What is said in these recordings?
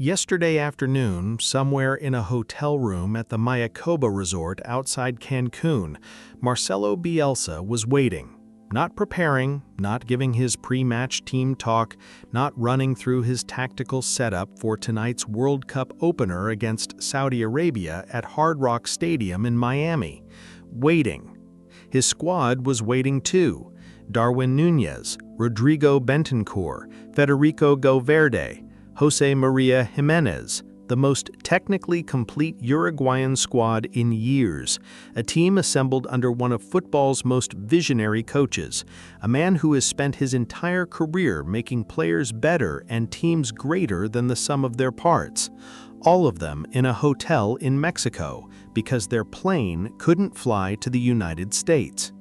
Yesterday afternoon, somewhere in a hotel room at the Mayakoba resort outside Cancun, Marcelo Bielsa was waiting. Not preparing, not giving his pre-match team talk, not running through his tactical setup for tonight's World Cup opener against Saudi Arabia at Hard Rock Stadium in Miami. Waiting. His squad was waiting too. Darwin Núñez, Rodrigo Bentancur, Federico Valverde, Jose Maria Jimenez, the most technically complete Uruguayan squad in years, a team assembled under one of football's most visionary coaches, a man who has spent his entire career making players better and teams greater than the sum of their parts, all of them in a hotel in Mexico because their plane couldn't fly to the United States.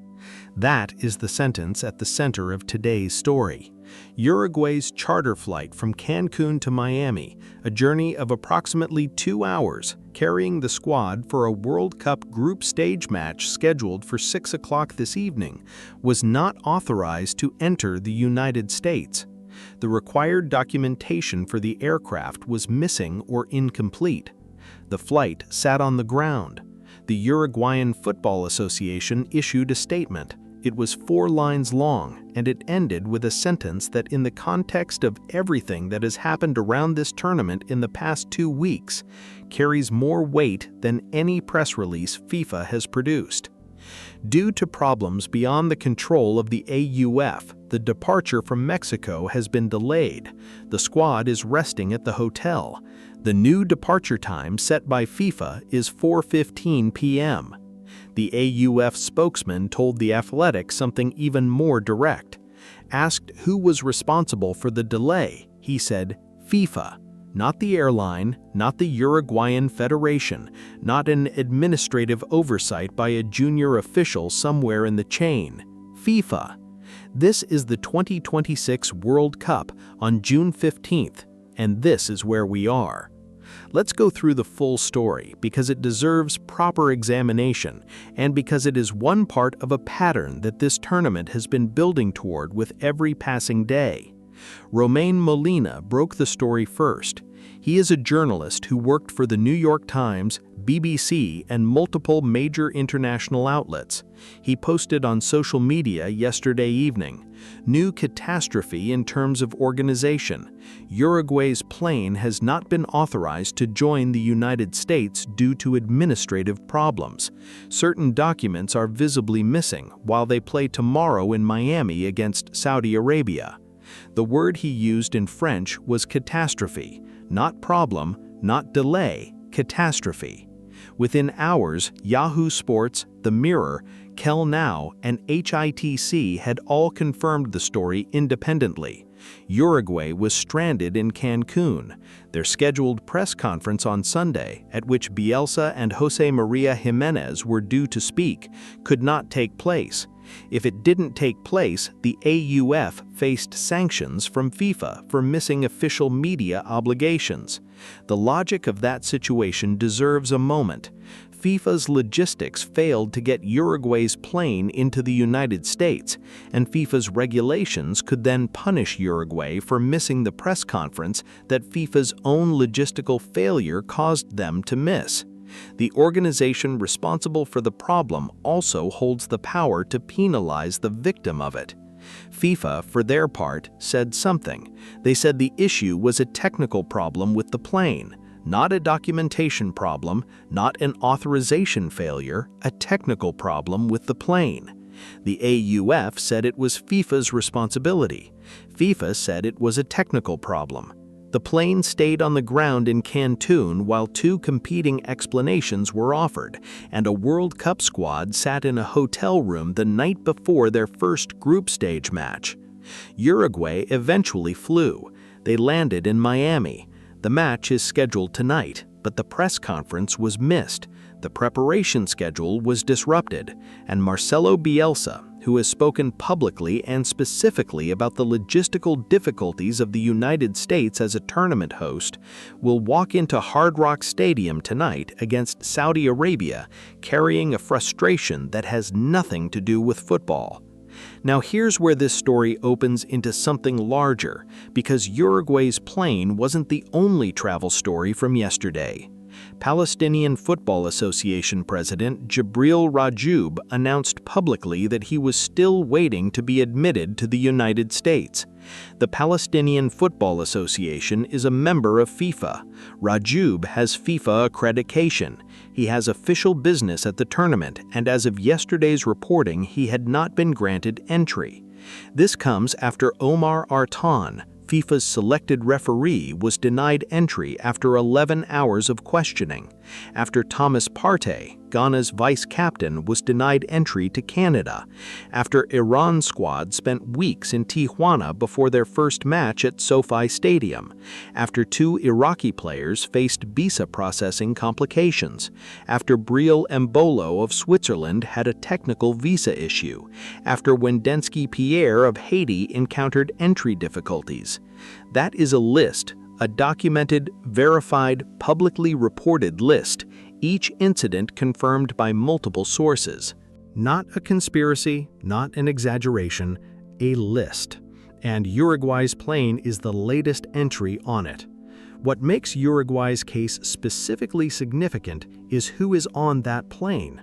That is the sentence at the center of today's story. Uruguay's charter flight from Cancun to Miami, a journey of approximately 2 hours, carrying the squad for a World Cup group stage match scheduled for 6 o'clock this evening, was not authorized to enter the United States. The required documentation for the aircraft was missing or incomplete. The flight sat on the ground. The Uruguayan Football Association issued a statement. It was 4 lines long, and it ended with a sentence that, in the context of everything that has happened around this tournament in the past 2 weeks, carries more weight than any press release FIFA has produced. Due to problems beyond the control of the AUF, the departure from Mexico has been delayed. The squad is resting at the hotel. The new departure time set by FIFA is 4:15 p.m. The AUF spokesman told The Athletic something even more direct. Asked who was responsible for the delay, he said, FIFA. Not the airline, not the Uruguayan Federation, not an administrative oversight by a junior official somewhere in the chain. FIFA. This is the 2026 World Cup on June 15th, and this is where we are. Let's go through the full story because it deserves proper examination and because it is one part of a pattern that this tournament has been building toward with every passing day. Romain Molina broke the story first. He is a journalist who worked for the New York Times, BBC, and multiple major international outlets. He posted on social media yesterday evening, "New catastrophe in terms of organization. Uruguay's plane has not been authorized to join the United States due to administrative problems. Certain documents are visibly missing while they play tomorrow in Miami against Saudi Arabia." The word he used in French was catastrophe, not problem, not delay, catastrophe. Within hours, Yahoo Sports, The Mirror, Kel Now, and HITC had all confirmed the story independently. Uruguay was stranded in Cancun. Their scheduled press conference on Sunday, at which Bielsa and Jose Maria Jimenez were due to speak, could not take place. If it didn't take place, the AUF faced sanctions from FIFA for missing official media obligations. The logic of that situation deserves a moment. FIFA's logistics failed to get Uruguay's plane into the United States, and FIFA's regulations could then punish Uruguay for missing the press conference that FIFA's own logistical failure caused them to miss. The organization responsible for the problem also holds the power to penalize the victim of it. FIFA, for their part, said something. They said the issue was a technical problem with the plane, not a documentation problem, not an authorization failure, a technical problem with the plane. The AUF said it was FIFA's responsibility. FIFA said it was a technical problem. The plane stayed on the ground in Cancun while 2 competing explanations were offered, and a World Cup squad sat in a hotel room the night before their first group stage match. Uruguay eventually flew. They landed in Miami. The match is scheduled tonight, but the press conference was missed. The preparation schedule was disrupted, and Marcelo Bielsa, who has spoken publicly and specifically about the logistical difficulties of the United States as a tournament host, will walk into Hard Rock Stadium tonight against Saudi Arabia carrying a frustration that has nothing to do with football. Now here's where this story opens into something larger, because Uruguay's plane wasn't the only travel story from yesterday. Palestinian Football Association President Jibril Rajoub announced publicly that he was still waiting to be admitted to the United States. The Palestinian Football Association is a member of FIFA. Rajoub has FIFA accreditation. He has official business at the tournament, and as of yesterday's reporting, he had not been granted entry. This comes after Omar Artan, FIFA's selected referee, was denied entry after 11 hours of questioning, after Thomas Partey, Ghana's vice-captain, was denied entry to Canada, after Iran's squad spent weeks in Tijuana before their first match at SoFi Stadium, after 2 Iraqi players faced visa processing complications, after Briel Embolo of Switzerland had a technical visa issue, after Wendensky Pierre of Haiti encountered entry difficulties. That is a list, a documented, verified, publicly reported list, each incident confirmed by multiple sources. Not a conspiracy, not an exaggeration, a list. And Uruguay's plane is the latest entry on it. What makes Uruguay's case specifically significant is who is on that plane.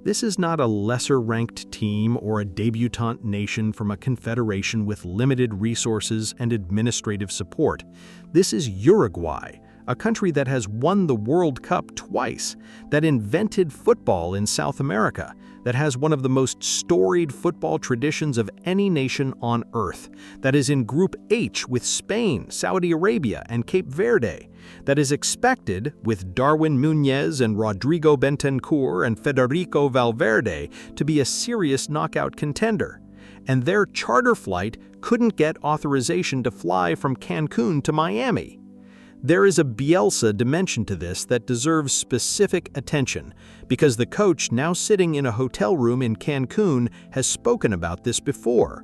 This is not a lesser-ranked team or a debutante nation from a confederation with limited resources and administrative support. This is Uruguay, a country that has won the World Cup twice, that invented football in South America, that has one of the most storied football traditions of any nation on earth, that is in Group H with Spain, Saudi Arabia, and Cape Verde, that is expected, with Darwin Núñez and Rodrigo Bentancur and Federico Valverde, to be a serious knockout contender. And their charter flight couldn't get authorization to fly from Cancun to Miami. There is a Bielsa dimension to this that deserves specific attention, because the coach now sitting in a hotel room in Cancun has spoken about this before.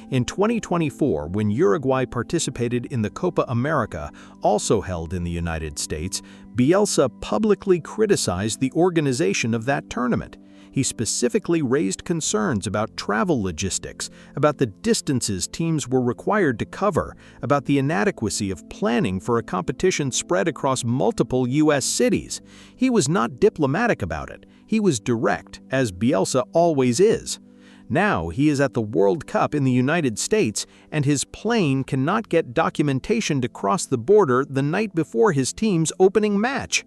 In 2024, when Uruguay participated in the Copa América, also held in the United States, Bielsa publicly criticized the organization of that tournament. He specifically raised concerns about travel logistics, about the distances teams were required to cover, about the inadequacy of planning for a competition spread across multiple U.S. cities. He was not diplomatic about it. He was direct, as Bielsa always is. Now he is at the World Cup in the United States, and his plane cannot get documentation to cross the border the night before his team's opening match.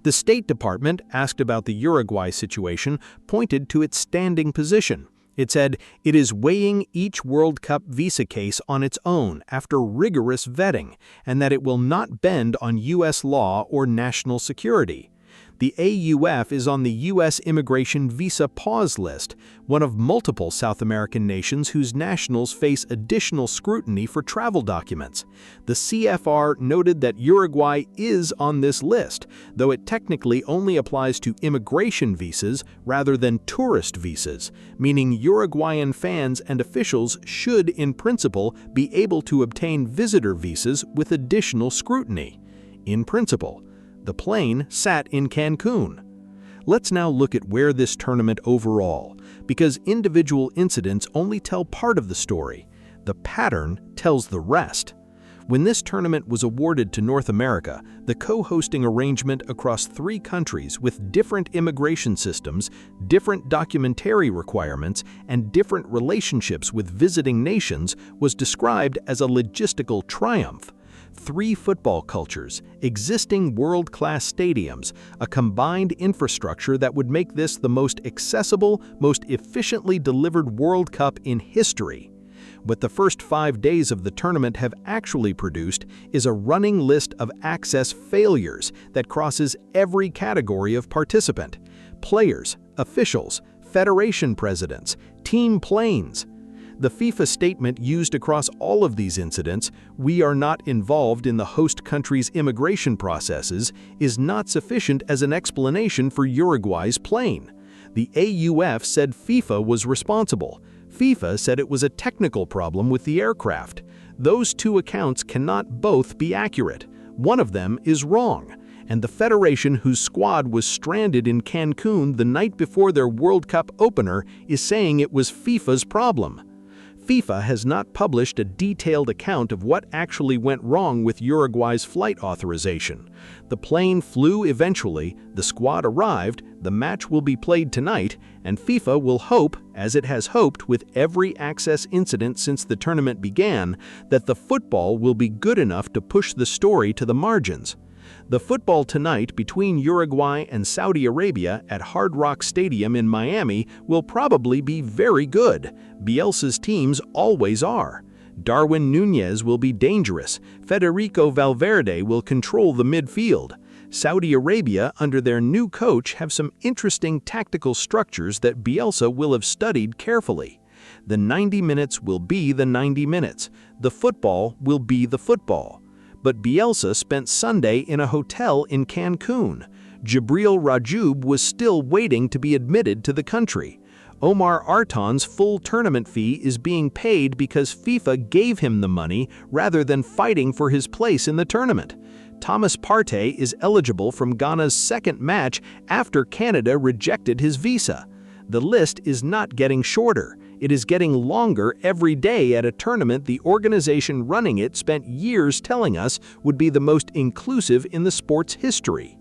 The State Department, asked about the Uruguay situation, pointed to its standing position. It said it is weighing each World Cup visa case on its own after rigorous vetting, and that it will not bend on U.S. law or national security. The AUF is on the U.S. immigration visa pause list, one of multiple South American nations whose nationals face additional scrutiny for travel documents. The CFR noted that Uruguay is on this list, though it technically only applies to immigration visas rather than tourist visas, meaning Uruguayan fans and officials should, in principle, be able to obtain visitor visas with additional scrutiny. In principle. The plane sat in Cancun. Let's now look at where this tournament overall, because individual incidents only tell part of the story. The pattern tells the rest. When this tournament was awarded to North America, the co-hosting arrangement across 3 countries with different immigration systems, different documentary requirements, and different relationships with visiting nations was described as a logistical triumph. 3 football cultures, existing world-class stadiums, a combined infrastructure that would make this the most accessible, most efficiently delivered World Cup in history. What the first 5 days of the tournament have actually produced is a running list of access failures that crosses every category of participant: players, officials, federation presidents, team planes. The FIFA statement used across all of these incidents, "We are not involved in the host country's immigration processes," is not sufficient as an explanation for Uruguay's plane. The AUF said FIFA was responsible. FIFA said it was a technical problem with the aircraft. Those 2 accounts cannot both be accurate. One of them is wrong. And the federation whose squad was stranded in Cancun the night before their World Cup opener is saying it was FIFA's problem. FIFA has not published a detailed account of what actually went wrong with Uruguay's flight authorization. The plane flew eventually, the squad arrived, the match will be played tonight, and FIFA will hope, as it has hoped with every access incident since the tournament began, that the football will be good enough to push the story to the margins. The football tonight between Uruguay and Saudi Arabia at Hard Rock Stadium in Miami will probably be very good. Bielsa's teams always are. Darwin Núñez will be dangerous. Federico Valverde will control the midfield. Saudi Arabia, under their new coach, have some interesting tactical structures that Bielsa will have studied carefully. The 90 minutes will be the 90 minutes. The football will be the football. But Bielsa spent Sunday in a hotel in Cancun. Jibril Rajoub was still waiting to be admitted to the country. Omar Artan's full tournament fee is being paid because FIFA gave him the money rather than fighting for his place in the tournament. Thomas Partey is eligible from Ghana's second match after Canada rejected his visa. The list is not getting shorter. It is getting longer every day at a tournament the organization running it spent years telling us would be the most inclusive in the sport's history.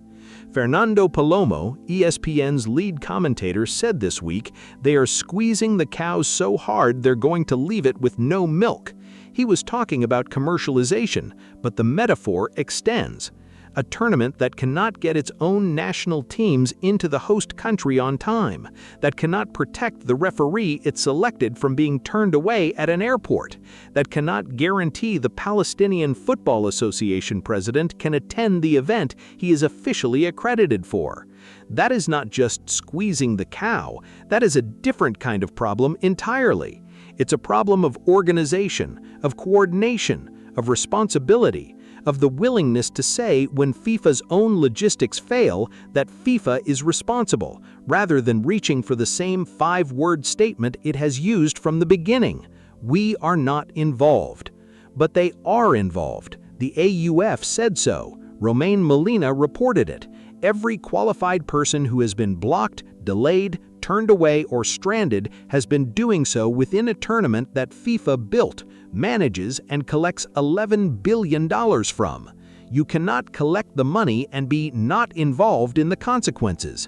Fernando Palomo, ESPN's lead commentator, said this week they are squeezing the cows so hard they're going to leave it with no milk. He was talking about commercialization, but the metaphor extends. A tournament that cannot get its own national teams into the host country on time, that cannot protect the referee it selected from being turned away at an airport, that cannot guarantee the Palestinian Football Association president can attend the event he is officially accredited for. That is not just squeezing the cow, that is a different kind of problem entirely. It's a problem of organization, of coordination, of responsibility, of the willingness to say when FIFA's own logistics fail that FIFA is responsible, rather than reaching for the same 5-word statement it has used from the beginning. We are not involved. But they are involved. The AUF said so. Romain Molina reported it. Every qualified person who has been blocked, delayed, turned away, or stranded has been doing so within a tournament that FIFA built, manages, and collects $11 billion from. You cannot collect the money and be not involved in the consequences.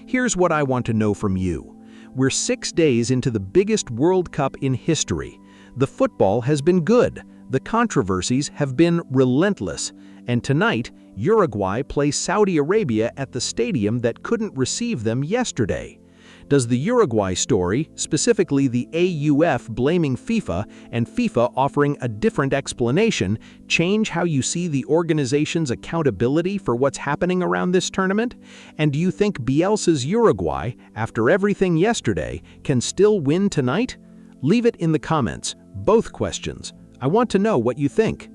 Here's what I want to know from you. We're 6 days into the biggest World Cup in history. The football has been good. The controversies have been relentless. And tonight, Uruguay plays Saudi Arabia at the stadium that couldn't receive them yesterday. Does the Uruguay story, specifically the AUF blaming FIFA and FIFA offering a different explanation, change how you see the organization's accountability for what's happening around this tournament? And do you think Bielsa's Uruguay, after everything yesterday, can still win tonight? Leave it in the comments, both questions. I want to know what you think.